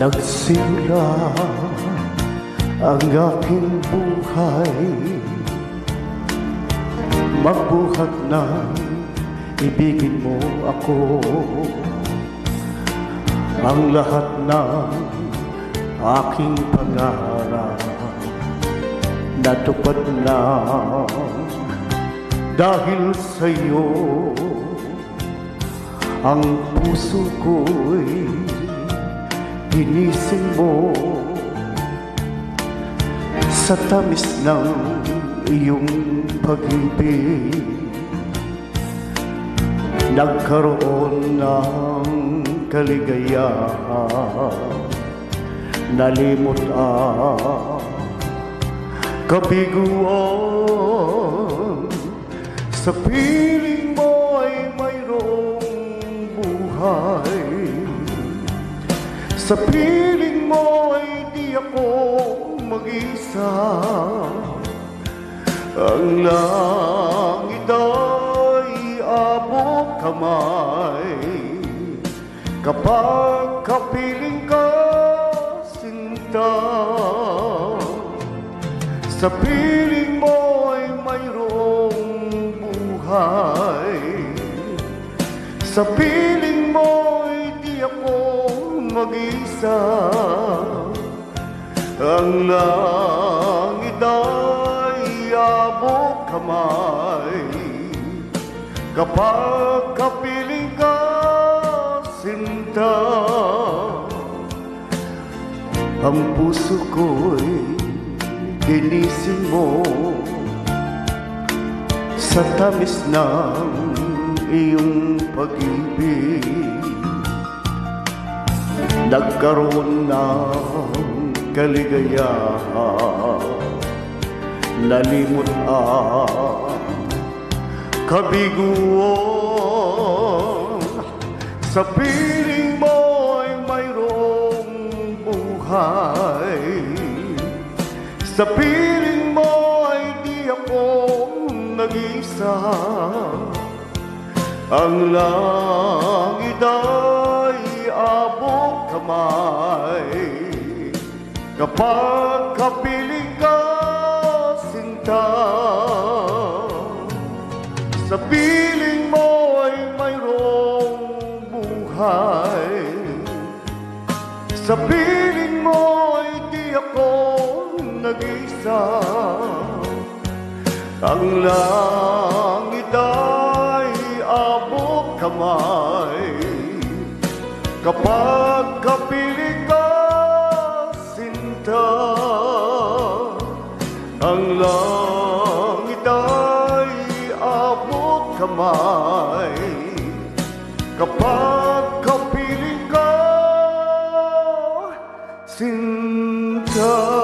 Nagsimula ang aking buhay, magbuhat ng ibigin mo ako. Ang lahat ng aking pangarap natupad na dahil sa'yo. Ang puso ko'y ginising mo sa tamis ng iyong pag-ibig. Nagkaroon ng kaligayahan, nalimot ang kabiguan. Sa piling mo ay mayroong buhay, sa piling mo ay di ako mag-isa. Ang langit ay abot kamay kapag kapiling ka, sinta. Sa piling mo ay mayroong buhay, sa piling mo ay di ako mag-isa. Ang langit ay abot kamay kapag kapiling ka, sinta. Ang puso ko'y ginising mo sa tamis ng iyong pag-ibig. Nagkaroon ng kaligayahan, nalimot ang kabiguan. Sa piling mo ay mayroong buhay, sa piling mo ay di ako nag-isa. Ang langit ay abot kamay kapag kapiling ka, sinta. Sa piling mo ay mayroong buhay, sa piling mo ay di ako nag-isa. Ang langit ay abot kamay kapag kapiling ka, sinta. Ang langit ay abot kamay kapag kapiling ka, sinta.